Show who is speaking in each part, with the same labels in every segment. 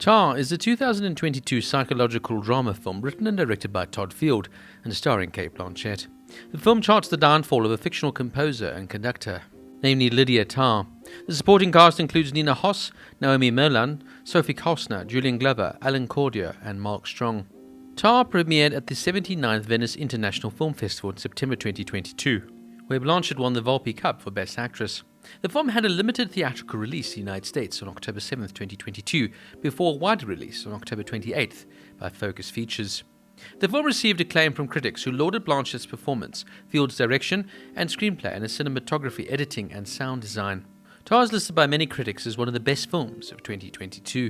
Speaker 1: Tar is a 2022 psychological drama film written and directed by Todd Field and starring Cate Blanchett. The film charts the downfall of a fictional composer and conductor, namely Lydia Tár. The supporting cast includes Nina Hoss, Noémie Merlant, Sophie Kauer, Julian Glover, Allan Corduner, and Mark Strong. Tar premiered at the 79th Venice International Film Festival in September 2022, where Blanchett won the Volpi Cup for Best Actress. The film had a limited theatrical release in the United States on October 7, 2022, before a wider release on October 28 by Focus Features. The film received acclaim from critics who lauded Blanchett's performance, Field's direction and screenplay, and his cinematography, editing, and sound design. Tar is listed by many critics as one of the best films of 2022.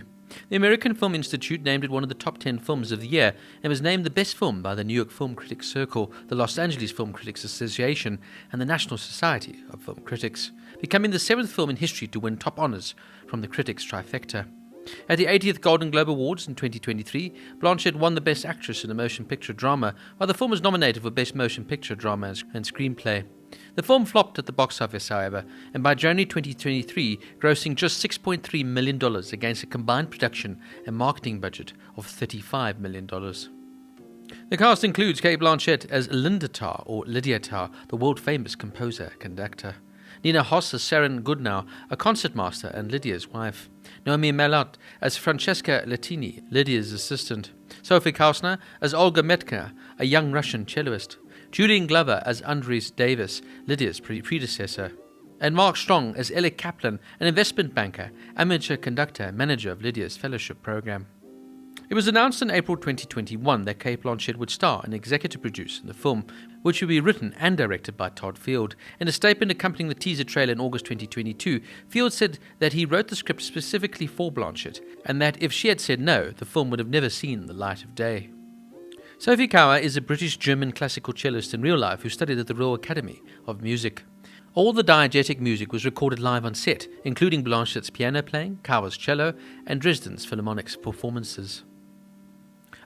Speaker 1: The American Film Institute named it one of the top 10 films of the year and was named the best film by the New York Film Critics Circle, the Los Angeles Film Critics Association, and the National Society of Film Critics, becoming the 7th film in history to win top honors from the critics trifecta. At the 80th Golden Globe Awards in 2023, Blanchett won the Best Actress in a Motion Picture Drama, while the film was nominated for Best Motion Picture Drama and Screenplay. The film flopped at the box office, however, and by January 2023, grossing just $6.3 million against a combined production and marketing budget of $35 million. The cast includes Cate Blanchett as Linda Tár, or Lydia Tár, the world-famous composer-conductor. Nina Hoss as Sharon Goodnow, a concertmaster and Lydia's wife. Noémie Merlant as Francesca Latini, Lydia's assistant. Sophie Kauer as Olga Metka, a young Russian celloist. Julian Glover as Andres Davis, Lydia's predecessor. And Mark Strong as Ellie Kaplan, an investment banker, amateur conductor and manager of Lydia's fellowship program. It was announced in April 2021 that Cate Blanchett would star and executive produce in the film, which would be written and directed by Todd Field. In a statement accompanying the teaser trailer in August 2022, Field said that he wrote the script specifically for Blanchett, and that if she had said no, the film would have never seen the light of day. Sophie Kauer is a British-German classical cellist in real life who studied at the Royal Academy of Music. All the diegetic music was recorded live on set, including Blanchett's piano playing, Kauer's cello, and Dresden's Philharmonic's performances.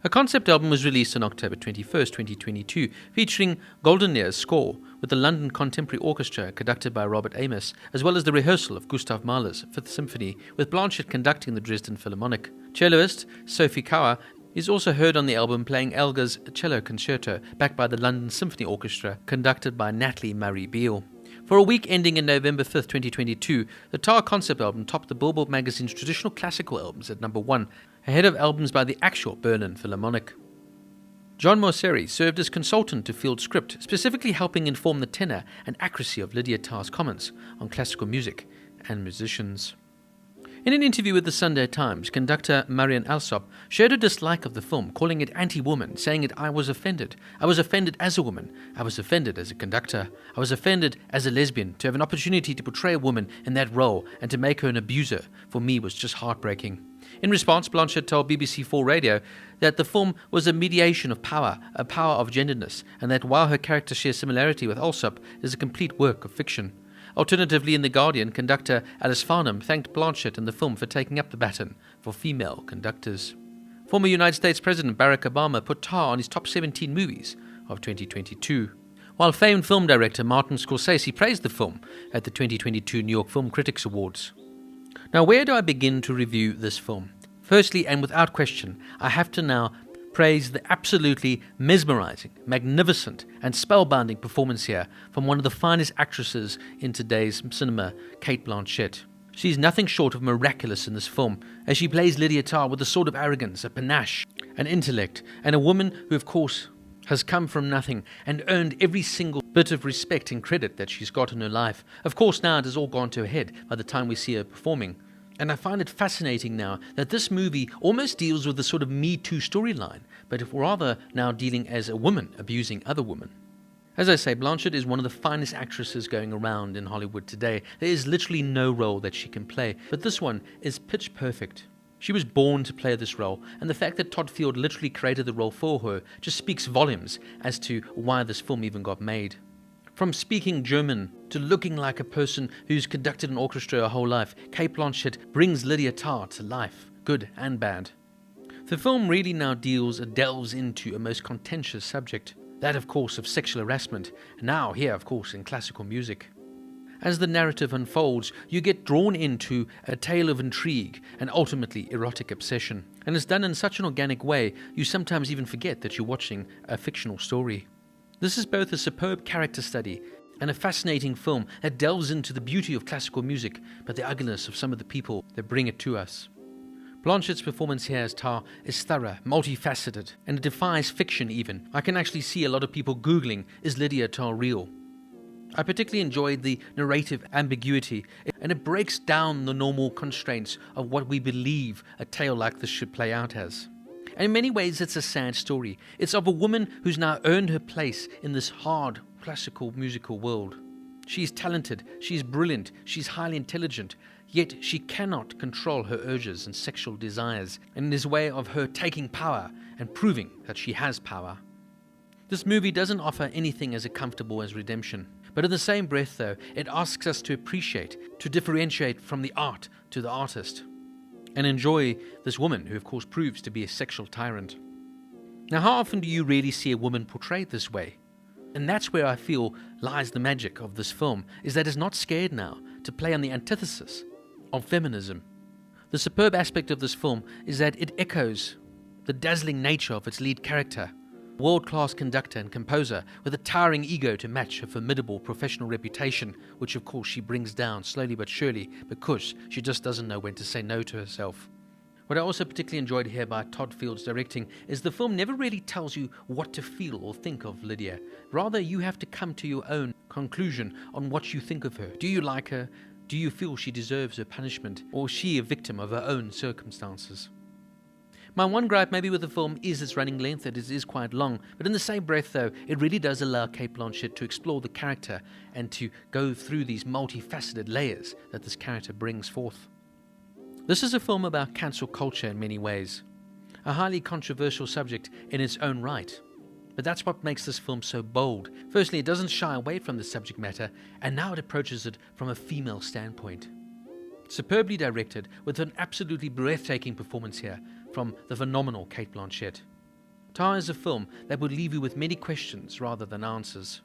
Speaker 1: A concept album was released on October 21, 2022, featuring Goldener's score with the London Contemporary Orchestra conducted by Robert Amos, as well as the rehearsal of Gustav Mahler's Fifth Symphony, with Blanchett conducting the Dresden Philharmonic. Celloist Sophie Kauer is also heard on the album playing Elgar's cello concerto, backed by the London Symphony Orchestra, conducted by Natalie Murray Beale. For a week ending in November 5, 2022, the Tar concept album topped the Billboard magazine's traditional classical albums at number 1, ahead of albums by the actual Berlin Philharmonic. John Mosseri served as consultant to Field's script, specifically helping inform the tenor and accuracy of Lydia Tár's comments on classical music and musicians. In an interview with the Sunday Times, conductor Marian Alsop shared a dislike of the film, calling it anti-woman, saying that I was offended. I was offended as a woman. I was offended as a conductor. I was offended as a lesbian. To have an opportunity to portray a woman in that role and to make her an abuser, for me, was just heartbreaking. In response, Blanchett told BBC4 Radio that the film was a mediation of power, a power of genderness, and that while her character shares similarity with Alsop, it is a complete work of fiction. Alternatively, in The Guardian, conductor Alice Farnham thanked Blanchett and the film for taking up the baton for female conductors. Former United States President Barack Obama put Tar on his top 17 movies of 2022, while famed film director Martin Scorsese praised the film at the 2022 New York Film Critics Awards. Now, where do I begin to review this film? Firstly, and without question, I have to now praise the absolutely mesmerizing, magnificent, and spellbinding performance here from one of the finest actresses in today's cinema, Cate Blanchett. She's nothing short of miraculous in this film, as she plays Lydia Tár with a sort of arrogance, a panache, an intellect, and a woman who, of course, has come from nothing and earned every single bit of respect and credit that she's got in her life. Of course, now it has all gone to her head by the time we see her performing. And I find it fascinating now that this movie almost deals with the sort of Me Too storyline, but rather now dealing as a woman abusing other women. As I say, Blanchett is one of the finest actresses going around in Hollywood today. There is literally no role that she can play, but this one is pitch perfect. She was born to play this role, and the fact that Todd Field literally created the role for her just speaks volumes as to why this film even got made. From speaking German to looking like a person who's conducted an orchestra her whole life, Cate Blanchett brings Lydia Tár to life, good and bad. The film really now delves into a most contentious subject, that of course of sexual harassment, and now here of course in classical music. As the narrative unfolds, you get drawn into a tale of intrigue and ultimately erotic obsession. And it's done in such an organic way, you sometimes even forget that you're watching a fictional story. This is both a superb character study and a fascinating film that delves into the beauty of classical music, but the ugliness of some of the people that bring it to us. Blanchett's performance here as Tár is thorough, multifaceted, and it defies fiction even. I can actually see a lot of people Googling, is Lydia Tár real? I particularly enjoyed the narrative ambiguity, and it breaks down the normal constraints of what we believe a tale like this should play out as. And in many ways it's a sad story. It's of a woman who's now earned her place in this hard classical musical world. She's talented, she's brilliant, she's highly intelligent, yet she cannot control her urges and sexual desires, and in this way of her taking power and proving that she has power. This movie doesn't offer anything as comfortable as redemption, but in the same breath though, it asks us to appreciate, to differentiate from the art to the artist, and enjoy this woman who of course proves to be a sexual tyrant. Now, how often do you really see a woman portrayed this way? And that's where I feel lies the magic of this film, is that it's not scared now to play on the antithesis of feminism. The superb aspect of this film is that it echoes the dazzling nature of its lead character, world-class conductor and composer with a towering ego to match her formidable professional reputation, which of course she brings down slowly but surely because she just doesn't know when to say no to herself. What I also particularly enjoyed here by Todd Field's directing is the film never really tells you what to feel or think of Lydia. Rather, you have to come to your own conclusion on what you think of her. Do you like her? Do you feel she deserves her punishment? Or is she a victim of her own circumstances? My one gripe maybe with the film is its running length. It is quite long, but in the same breath though, it really does allow Cate Blanchett to explore the character and to go through these multifaceted layers that this character brings forth. This is a film about cancel culture in many ways, a highly controversial subject in its own right. But that's what makes this film so bold. Firstly, it doesn't shy away from the subject matter, and now it approaches it from a female standpoint. Superbly directed, with an absolutely breathtaking performance here from the phenomenal Cate Blanchett. Tár is a film that would leave you with many questions rather than answers.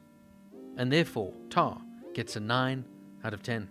Speaker 1: And therefore, Tár gets a 9 out of 10.